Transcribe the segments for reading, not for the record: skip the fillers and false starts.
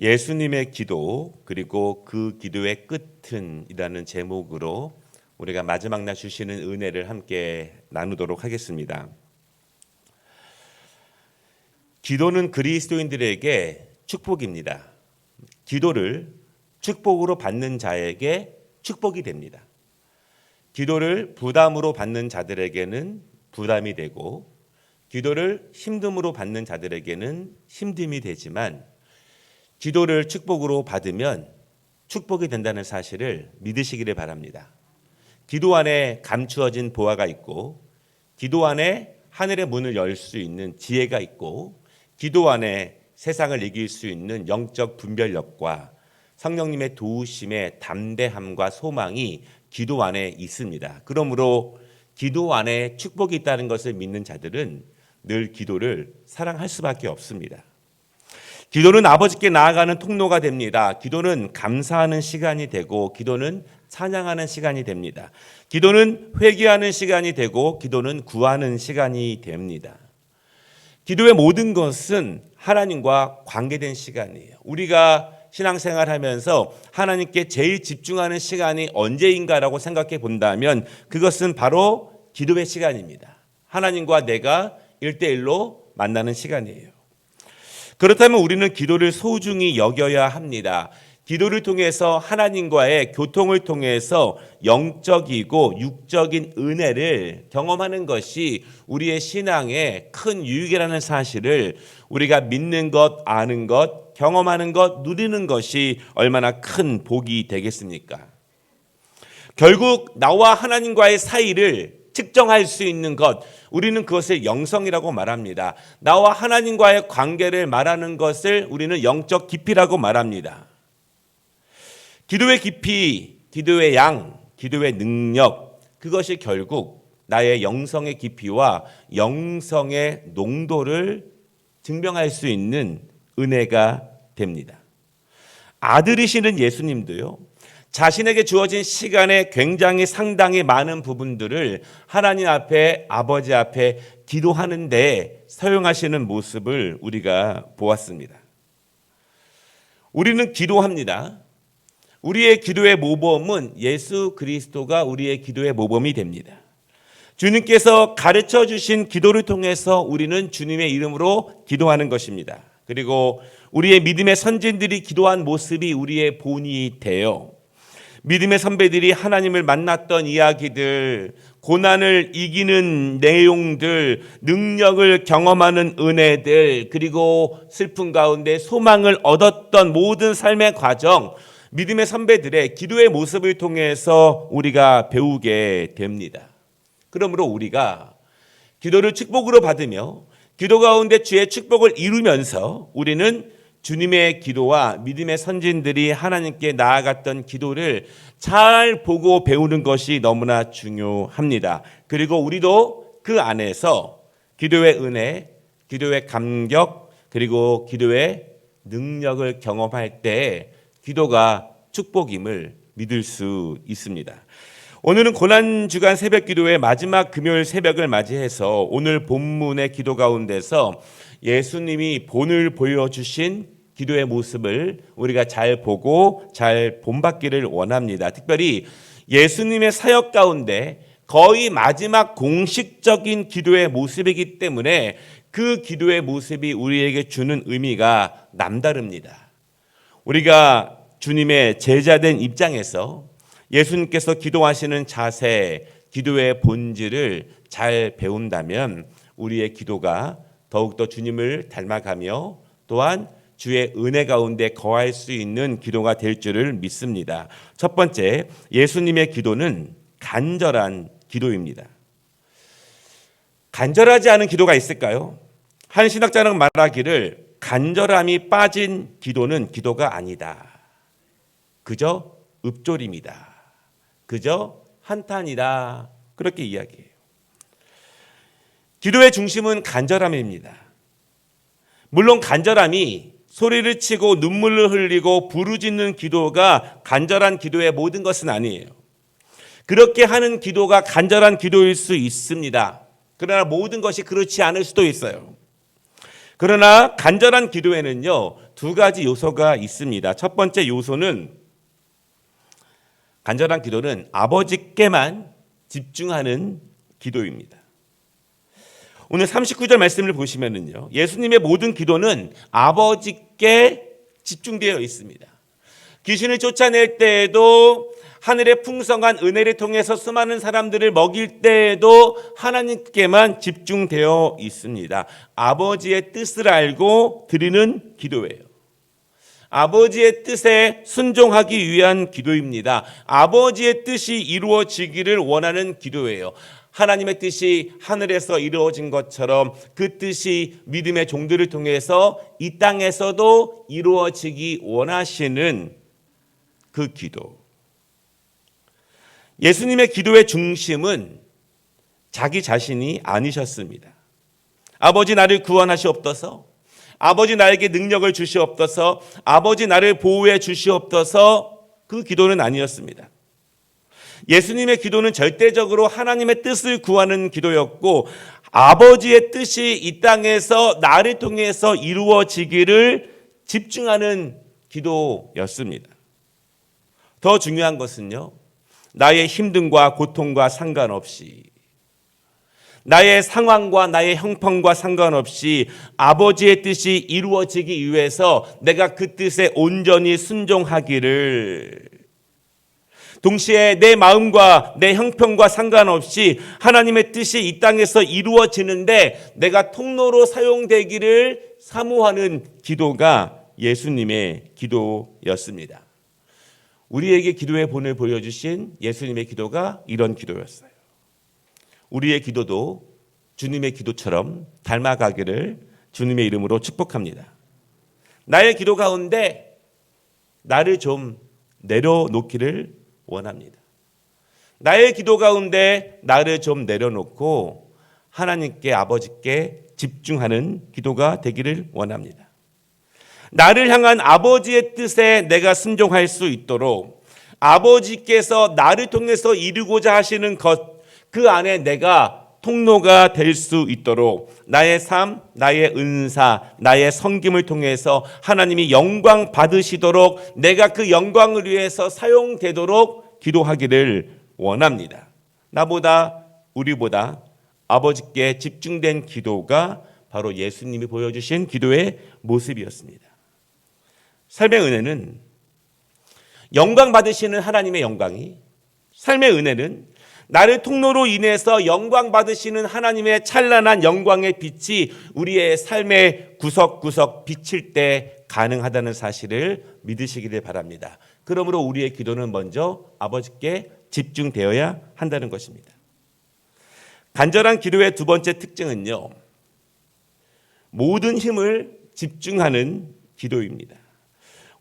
예수님의 기도 그리고 그 기도의 끝은 이라는 제목으로 우리가 마지막 날 주시는 은혜를 함께 나누도록 하겠습니다. 기도는 그리스도인들에게 축복입니다. 기도를 축복으로 받는 자에게 축복이 됩니다. 기도를 부담으로 받는 자들에게는 부담이 되고 기도를 힘듦으로 받는 자들에게는 힘듦이 되지만 기도를 축복으로 받으면 축복이 된다는 사실을 믿으시기를 바랍니다. 기도 안에 감추어진 보화가 있고 기도 안에 하늘의 문을 열 수 있는 지혜가 있고 기도 안에 세상을 이길 수 있는 영적 분별력과 성령님의 도우심의 담대함과 소망이 기도 안에 있습니다. 그러므로 기도 안에 축복이 있다는 것을 믿는 자들은 늘 기도를 사랑할 수밖에 없습니다. 기도는 아버지께 나아가는 통로가 됩니다. 기도는 감사하는 시간이 되고 기도는 찬양하는 시간이 됩니다. 기도는 회개하는 시간이 되고 기도는 구하는 시간이 됩니다. 기도의 모든 것은 하나님과 관계된 시간이에요. 우리가 신앙생활하면서 하나님께 제일 집중하는 시간이 언제인가라고 생각해 본다면 그것은 바로 기도의 시간입니다. 하나님과 내가 1대1로 만나는 시간이에요. 그렇다면 우리는 기도를 소중히 여겨야 합니다. 기도를 통해서 하나님과의 교통을 통해서 영적이고 육적인 은혜를 경험하는 것이 우리의 신앙의 큰 유익이라는 사실을 우리가 믿는 것, 아는 것, 경험하는 것, 누리는 것이 얼마나 큰 복이 되겠습니까? 결국 나와 하나님과의 사이를 측정할 수 있는 것, 우리는 그것을 영성이라고 말합니다. 나와 하나님과의 관계를 말하는 것을 우리는 영적 깊이라고 말합니다. 기도의 깊이, 기도의 양, 기도의 능력, 그것이 결국 나의 영성의 깊이와 영성의 농도를 증명할 수 있는 은혜가 됩니다. 아들이시는 예수님도요, 자신에게 주어진 시간에 굉장히 상당히 많은 부분들을 하나님 앞에, 아버지 앞에 기도하는데 사용하시는 모습을 우리가 보았습니다. 우리는 기도합니다. 우리의 기도의 모범은 예수 그리스도가 우리의 기도의 모범이 됩니다. 주님께서 가르쳐 주신 기도를 통해서 우리는 주님의 이름으로 기도하는 것입니다. 그리고 우리의 믿음의 선진들이 기도한 모습이 우리의 본이 돼요. 믿음의 선배들이 하나님을 만났던 이야기들, 고난을 이기는 내용들, 능력을 경험하는 은혜들, 그리고 슬픔 가운데 소망을 얻었던 모든 삶의 과정, 믿음의 선배들의 기도의 모습을 통해서 우리가 배우게 됩니다. 그러므로 우리가 기도를 축복으로 받으며 기도 가운데 주의 축복을 이루면서 우리는 주님의 기도와 믿음의 선진들이 하나님께 나아갔던 기도를 잘 보고 배우는 것이 너무나 중요합니다. 그리고 우리도 그 안에서 기도의 은혜, 기도의 감격, 그리고 기도의 능력을 경험할 때 기도가 축복임을 믿을 수 있습니다. 오늘은 고난주간 새벽기도의 마지막 금요일 새벽을 맞이해서 오늘 본문의 기도 가운데서 예수님이 본을 보여주신 기도의 모습을 우리가 잘 보고 잘 본받기를 원합니다. 특별히 예수님의 사역 가운데 거의 마지막 공식적인 기도의 모습이기 때문에 그 기도의 모습이 우리에게 주는 의미가 남다릅니다. 우리가 주님의 제자된 입장에서 예수님께서 기도하시는 자세, 기도의 본질을 잘 배운다면 우리의 기도가 더욱더 주님을 닮아가며 또한 주의 은혜 가운데 거할 수 있는 기도가 될 줄을 믿습니다. 첫 번째, 예수님의 기도는 간절한 기도입니다. 간절하지 않은 기도가 있을까요? 한 신학자는 말하기를 간절함이 빠진 기도는 기도가 아니다. 그저 읊조림이다. 그저 한탄이다. 그렇게 이야기해요. 기도의 중심은 간절함입니다. 물론 간절함이 소리를 치고 눈물을 흘리고 부르짖는 기도가 간절한 기도의 모든 것은 아니에요. 그렇게 하는 기도가 간절한 기도일 수 있습니다. 그러나 모든 것이 그렇지 않을 수도 있어요. 그러나 간절한 기도에는요, 두 가지 요소가 있습니다. 첫 번째 요소는 간절한 기도는 아버지께만 집중하는 기도입니다. 오늘 39절 말씀을 보시면은요, 예수님의 모든 기도는 아버지께 집중되어 있습니다. 귀신을 쫓아낼 때에도, 하늘의 풍성한 은혜를 통해서 수많은 사람들을 먹일 때에도 하나님께만 집중되어 있습니다. 아버지의 뜻을 알고 드리는 기도예요. 아버지의 뜻에 순종하기 위한 기도입니다. 아버지의 뜻이 이루어지기를 원하는 기도예요. 하나님의 뜻이 하늘에서 이루어진 것처럼 그 뜻이 믿음의 종들을 통해서 이 땅에서도 이루어지기 원하시는 그 기도. 예수님의 기도의 중심은 자기 자신이 아니셨습니다. 아버지 나를 구원하시옵소서, 아버지 나에게 능력을 주시옵소서, 아버지 나를 보호해 주시옵소서, 그 기도는 아니었습니다. 예수님의 기도는 절대적으로 하나님의 뜻을 구하는 기도였고, 아버지의 뜻이 이 땅에서 나를 통해서 이루어지기를 집중하는 기도였습니다. 더 중요한 것은요, 나의 힘듦과 고통과 상관없이, 나의 상황과 나의 형편과 상관없이 아버지의 뜻이 이루어지기 위해서 내가 그 뜻에 온전히 순종하기를, 동시에 내 마음과 내 형편과 상관없이 하나님의 뜻이 이 땅에서 이루어지는데 내가 통로로 사용되기를 사모하는 기도가 예수님의 기도였습니다. 우리에게 기도의 본을 보여주신 예수님의 기도가 이런 기도였어요. 우리의 기도도 주님의 기도처럼 닮아가기를 주님의 이름으로 축복합니다. 나의 기도 가운데 나를 좀 내려놓기를 원합니다. 나의 기도 가운데 나를 좀 내려놓고 하나님께, 아버지께 집중하는 기도가 되기를 원합니다. 나를 향한 아버지의 뜻에 내가 순종할 수 있도록 아버지께서 나를 통해서 이루고자 하시는 것, 그 안에 내가 통로가 될 수 있도록 나의 삶, 나의 은사, 나의 섬김을 통해서 하나님이 영광 받으시도록 내가 그 영광을 위해서 사용되도록 기도하기를 원합니다. 나보다, 우리보다 아버지께 집중된 기도가 바로 예수님이 보여주신 기도의 모습이었습니다. 삶의 은혜는 영광 받으시는 하나님의 영광이, 삶의 은혜는 나를 통로로 인해서 영광 받으시는 하나님의 찬란한 영광의 빛이 우리의 삶의 구석구석 비칠 때 가능하다는 사실을 믿으시기를 바랍니다. 그러므로 우리의 기도는 먼저 아버지께 집중되어야 한다는 것입니다. 간절한 기도의 두 번째 특징은요, 모든 힘을 집중하는 기도입니다.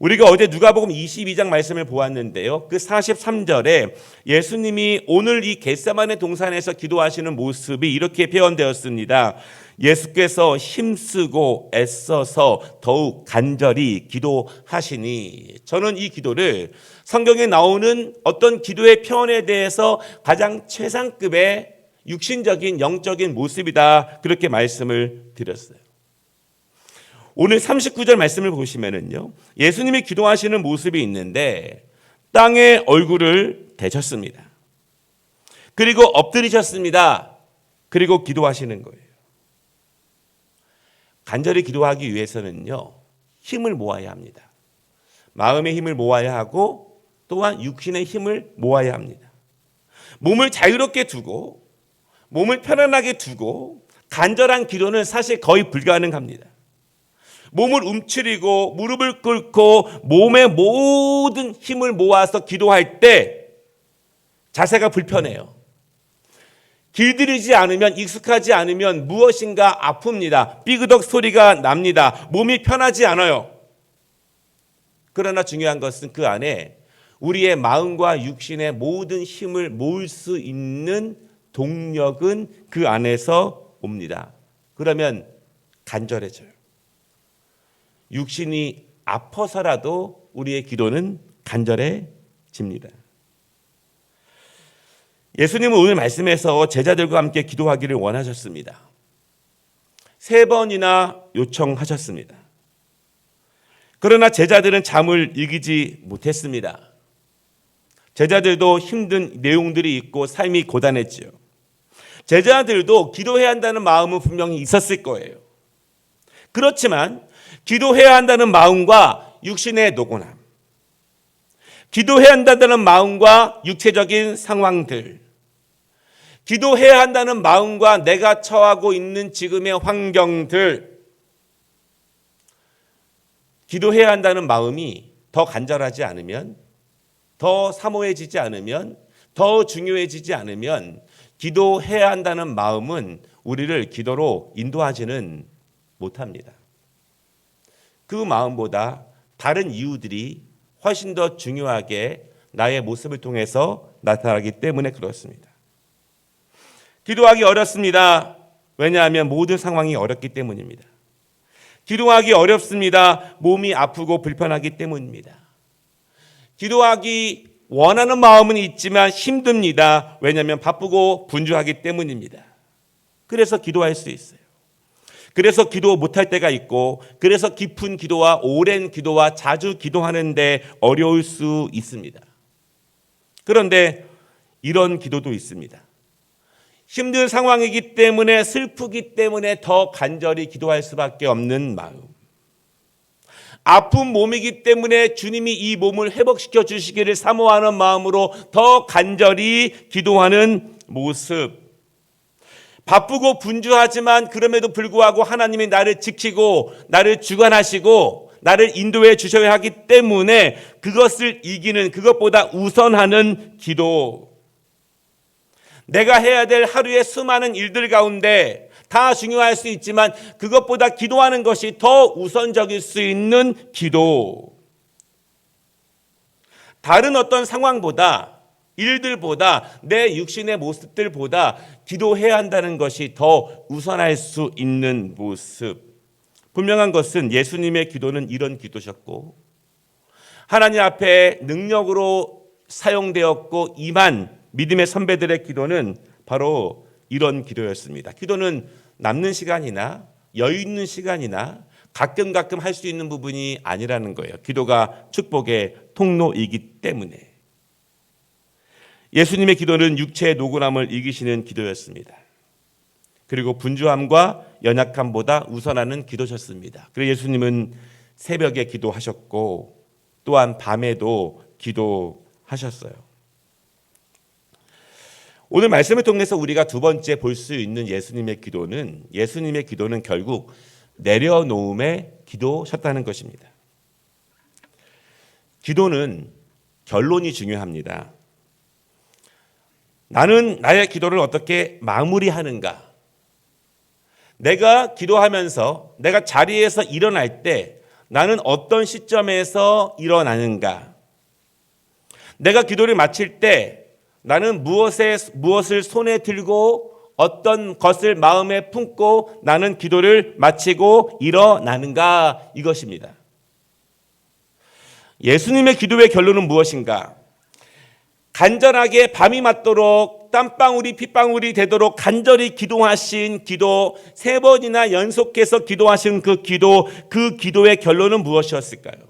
우리가 어제 누가복음 22장 말씀을 보았는데요, 그 43절에 예수님이 오늘 이 겟세마네 동산에서 기도하시는 모습이 이렇게 표현되었습니다. 예수께서 힘쓰고 애써서 더욱 간절히 기도하시니. 저는 이 기도를 성경에 나오는 어떤 기도의 표현에 대해서 가장 최상급의 육신적인 영적인 모습이다, 그렇게 말씀을 드렸어요. 오늘 39절 말씀을 보시면은요, 예수님이 기도하시는 모습이 있는데 땅에 얼굴을 대셨습니다. 그리고 엎드리셨습니다. 그리고 기도하시는 거예요. 간절히 기도하기 위해서는요, 힘을 모아야 합니다. 마음의 힘을 모아야 하고 또한 육신의 힘을 모아야 합니다. 몸을 자유롭게 두고, 몸을 편안하게 두고 간절한 기도는 사실 거의 불가능합니다. 몸을 움츠리고 무릎을 꿇고 몸의 모든 힘을 모아서 기도할 때 자세가 불편해요. 길들이지 않으면, 익숙하지 않으면 무엇인가 아픕니다. 삐그덕 소리가 납니다. 몸이 편하지 않아요. 그러나 중요한 것은 그 안에 우리의 마음과 육신의 모든 힘을 모을 수 있는 동력은 그 안에서 옵니다. 그러면 간절해져요. 육신이 아파서라도 우리의 기도는 간절해집니다. 예수님은 오늘 말씀에서 제자들과 함께 기도하기를 원하셨습니다. 3번이나 요청하셨습니다. 그러나 제자들은 잠을 이기지 못했습니다. 제자들도 힘든 내용들이 있고 삶이 고단했지요. 제자들도 기도해야 한다는 마음은 분명히 있었을 거예요. 그렇지만 기도해야 한다는 마음과 육신의 노곤함, 기도해야 한다는 마음과 육체적인 상황들, 기도해야 한다는 마음과 내가 처하고 있는 지금의 환경들, 기도해야 한다는 마음이 더 간절하지 않으면, 더 사모해지지 않으면, 더 중요해지지 않으면 기도해야 한다는 마음은 우리를 기도로 인도하지는 못합니다. 그 마음보다 다른 이유들이 훨씬 더 중요하게 나의 모습을 통해서 나타나기 때문에 그렇습니다. 기도하기 어렵습니다. 왜냐하면 모든 상황이 어렵기 때문입니다. 기도하기 어렵습니다. 몸이 아프고 불편하기 때문입니다. 기도하기 원하는 마음은 있지만 힘듭니다. 왜냐하면 바쁘고 분주하기 때문입니다. 그래서 기도할 수 있어요. 그래서 기도 못할 때가 있고, 그래서 깊은 기도와 오랜 기도와 자주 기도하는데 어려울 수 있습니다. 그런데 이런 기도도 있습니다. 힘든 상황이기 때문에, 슬프기 때문에 더 간절히 기도할 수밖에 없는 마음. 아픈 몸이기 때문에 주님이 이 몸을 회복시켜 주시기를 사모하는 마음으로 더 간절히 기도하는 모습. 바쁘고 분주하지만 그럼에도 불구하고 하나님이 나를 지키고 나를 주관하시고 나를 인도해 주셔야 하기 때문에 그것을 이기는, 그것보다 우선하는 기도. 내가 해야 될 하루의 수많은 일들 가운데 다 중요할 수 있지만 그것보다 기도하는 것이 더 우선적일 수 있는 기도. 다른 어떤 상황보다, 일들보다, 내 육신의 모습들보다 기도해야 한다는 것이 더 우선할 수 있는 모습. 분명한 것은 예수님의 기도는 이런 기도셨고, 하나님 앞에 능력으로 사용되었고 임한 믿음의 선배들의 기도는 바로 이런 기도였습니다. 기도는 남는 시간이나 여유 있는 시간이나 가끔 할 수 있는 부분이 아니라는 거예요. 기도가 축복의 통로이기 때문에. 예수님의 기도는 육체의 노곤함을 이기시는 기도였습니다. 그리고 분주함과 연약함보다 우선하는 기도셨습니다. 그래서 예수님은 새벽에 기도하셨고 또한 밤에도 기도하셨어요. 오늘 말씀을 통해서 우리가 두 번째 볼 수 있는 예수님의 기도는 결국 내려놓음의 기도셨다는 것입니다. 기도는 결론이 중요합니다. 나는 나의 기도를 어떻게 마무리하는가? 내가 기도하면서 내가 자리에서 일어날 때 나는 어떤 시점에서 일어나는가? 내가 기도를 마칠 때 나는 무엇을 손에 들고 어떤 것을 마음에 품고 나는 기도를 마치고 일어나는가? 이것입니다. 예수님의 기도의 결론은 무엇인가? 간절하게 밤이 맞도록 땀방울이 핏방울이 되도록 간절히 기도하신 기도, 3번이나 연속해서 기도하신 그 기도의 결론은 무엇이었을까요?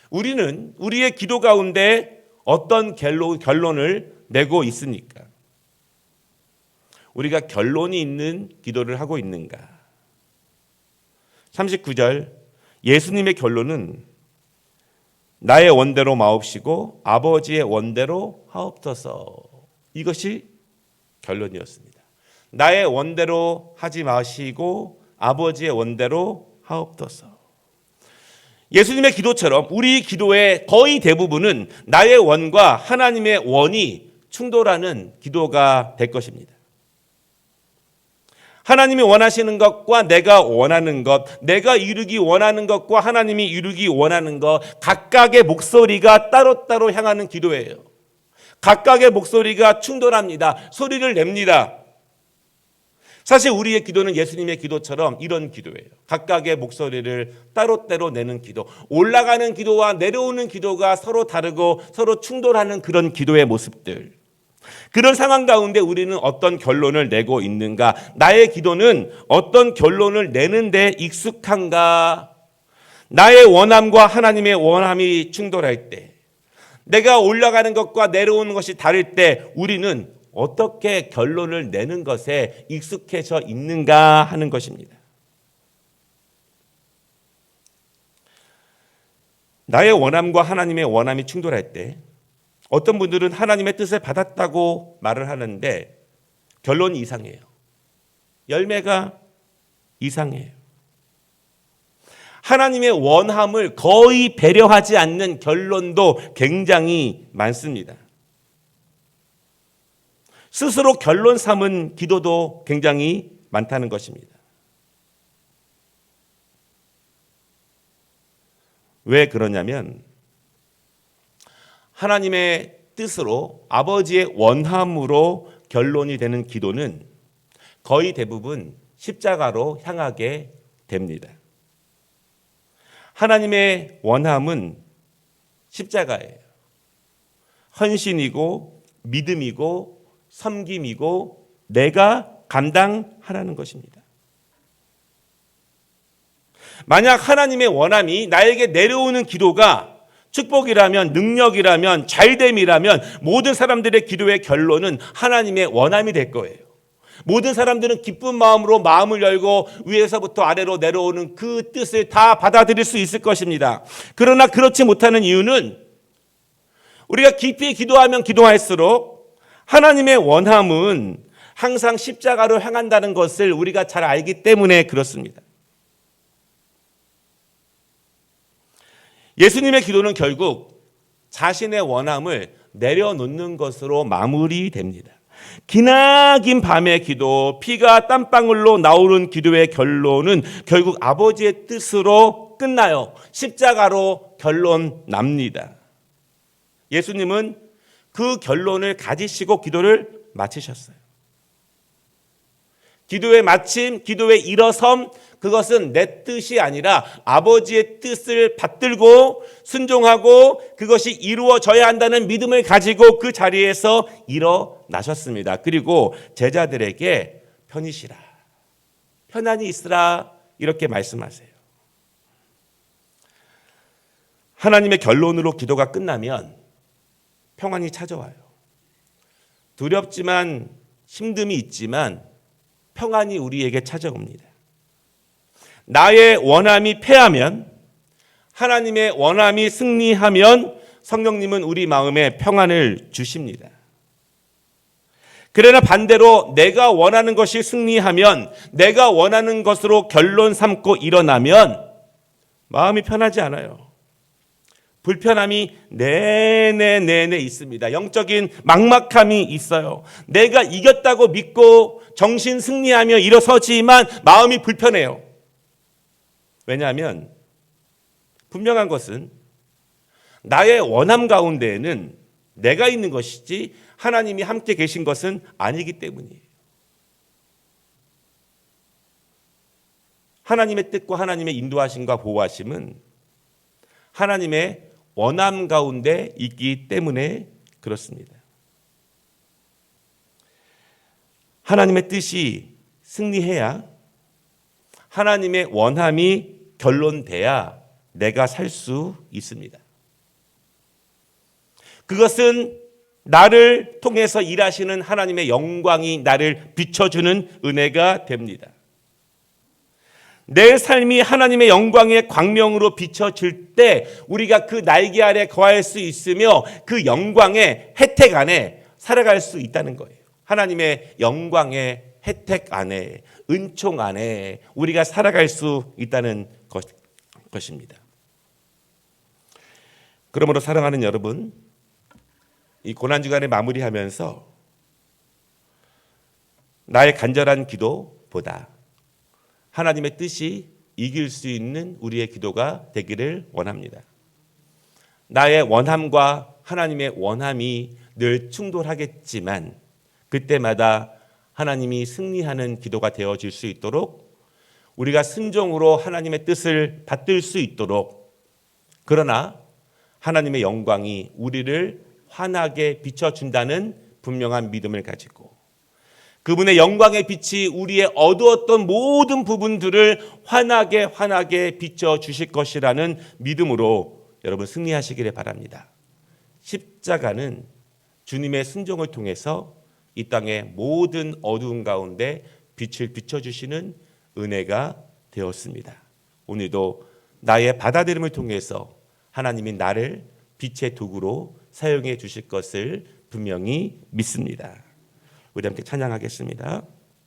우리는 우리의 기도 가운데 어떤 결론을 내고 있습니까? 우리가 결론이 있는 기도를 하고 있는가? 39절, 예수님의 결론은 나의 원대로 마옵시고 아버지의 원대로 하옵소서. 이것이 결론이었습니다. 나의 원대로 하지 마시고 아버지의 원대로 하옵소서. 예수님의 기도처럼 우리 기도의 거의 대부분은 나의 원과 하나님의 원이 충돌하는 기도가 될 것입니다. 하나님이 원하시는 것과 내가 원하는 것, 내가 이루기 원하는 것과 하나님이 이루기 원하는 것, 각각의 목소리가 따로따로 향하는 기도예요. 각각의 목소리가 충돌합니다. 소리를 냅니다. 사실 우리의 기도는 예수님의 기도처럼 이런 기도예요. 각각의 목소리를 따로따로 내는 기도. 올라가는 기도와 내려오는 기도가 서로 다르고 서로 충돌하는 그런 기도의 모습들. 그런 상황 가운데 우리는 어떤 결론을 내고 있는가? 나의 기도는 어떤 결론을 내는데 익숙한가? 나의 원함과 하나님의 원함이 충돌할 때, 내가 올라가는 것과 내려오는 것이 다를 때 우리는 어떻게 결론을 내는 것에 익숙해져 있는가 하는 것입니다. 나의 원함과 하나님의 원함이 충돌할 때 어떤 분들은 하나님의 뜻을 받았다고 말을 하는데 결론이 이상해요. 열매가 이상해요. 하나님의 원함을 거의 배려하지 않는 결론도 굉장히 많습니다. 스스로 결론 삼은 기도도 굉장히 많다는 것입니다. 왜 그러냐면 하나님의 뜻으로 아버지의 원함으로 결론이 되는 기도는 거의 대부분 십자가로 향하게 됩니다. 하나님의 원함은 십자가예요. 헌신이고 믿음이고 섬김이고 내가 감당하라는 것입니다. 만약 하나님의 원함이 나에게 내려오는 기도가 축복이라면, 능력이라면, 잘됨이라면 모든 사람들의 기도의 결론은 하나님의 원함이 될 거예요. 모든 사람들은 기쁜 마음으로 마음을 열고 위에서부터 아래로 내려오는 그 뜻을 다 받아들일 수 있을 것입니다. 그러나 그렇지 못하는 이유는 우리가 깊이 기도하면 기도할수록 하나님의 원함은 항상 십자가로 향한다는 것을 우리가 잘 알기 때문에 그렇습니다. 예수님의 기도는 결국 자신의 원함을 내려놓는 것으로 마무리됩니다. 기나긴 밤의 기도, 피가 땀방울로 나오는 기도의 결론은 결국 아버지의 뜻으로 끝나요. 십자가로 결론 납니다. 예수님은 그 결론을 가지시고 기도를 마치셨어요. 기도의 마침, 기도의 일어섬, 그것은 내 뜻이 아니라 아버지의 뜻을 받들고 순종하고 그것이 이루어져야 한다는 믿음을 가지고 그 자리에서 일어나셨습니다. 그리고 제자들에게 편히 쉬라, 편안히 있으라 이렇게 말씀하세요. 하나님의 결론으로 기도가 끝나면 평안이 찾아와요. 두렵지만 힘듦이 있지만 평안이 우리에게 찾아옵니다. 나의 원함이 패하면, 하나님의 원함이 승리하면 성령님은 우리 마음에 평안을 주십니다. 그러나 반대로 내가 원하는 것이 승리하면, 내가 원하는 것으로 결론 삼고 일어나면 마음이 편하지 않아요. 불편함이 내내 있습니다. 영적인 막막함이 있어요. 내가 이겼다고 믿고 정신 승리하며 일어서지만 마음이 불편해요. 왜냐하면 분명한 것은 나의 원함 가운데에는 내가 있는 것이지 하나님이 함께 계신 것은 아니기 때문이에요. 하나님의 뜻과 하나님의 인도하심과 보호하심은 하나님의 원함 가운데 있기 때문에 그렇습니다. 하나님의 뜻이 승리해야, 하나님의 원함이 결론돼야 내가 살 수 있습니다. 그것은 나를 통해서 일하시는 하나님의 영광이 나를 비춰주는 은혜가 됩니다. 내 삶이 하나님의 영광의 광명으로 비춰질 때 우리가 그 날개 아래 거할 수 있으며 그 영광의 혜택 안에 살아갈 수 있다는 거예요. 하나님의 영광의 혜택 안에, 은총 안에 우리가 살아갈 수 있다는 것입니다. 그러므로 사랑하는 여러분, 이 고난주간을 마무리하면서 나의 간절한 기도보다 하나님의 뜻이 이길 수 있는 우리의 기도가 되기를 원합니다. 나의 원함과 하나님의 원함이 늘 충돌하겠지만 그때마다 하나님이 승리하는 기도가 되어질 수 있도록 우리가 순종으로 하나님의 뜻을 받들 수 있도록, 그러나 하나님의 영광이 우리를 환하게 비춰준다는 분명한 믿음을 가지고 그분의 영광의 빛이 우리의 어두웠던 모든 부분들을 환하게 비춰 주실 것이라는 믿음으로 여러분 승리하시기를 바랍니다. 십자가는 주님의 순종을 통해서 이 땅의 모든 어두운 가운데 빛을 비춰주시는 은혜가 되었습니다. 오늘도 나의 받아들임을 통해서 하나님이 나를 빛의 도구로 사용해 주실 것을 분명히 믿습니다. 우리 함께 찬양하겠습니다.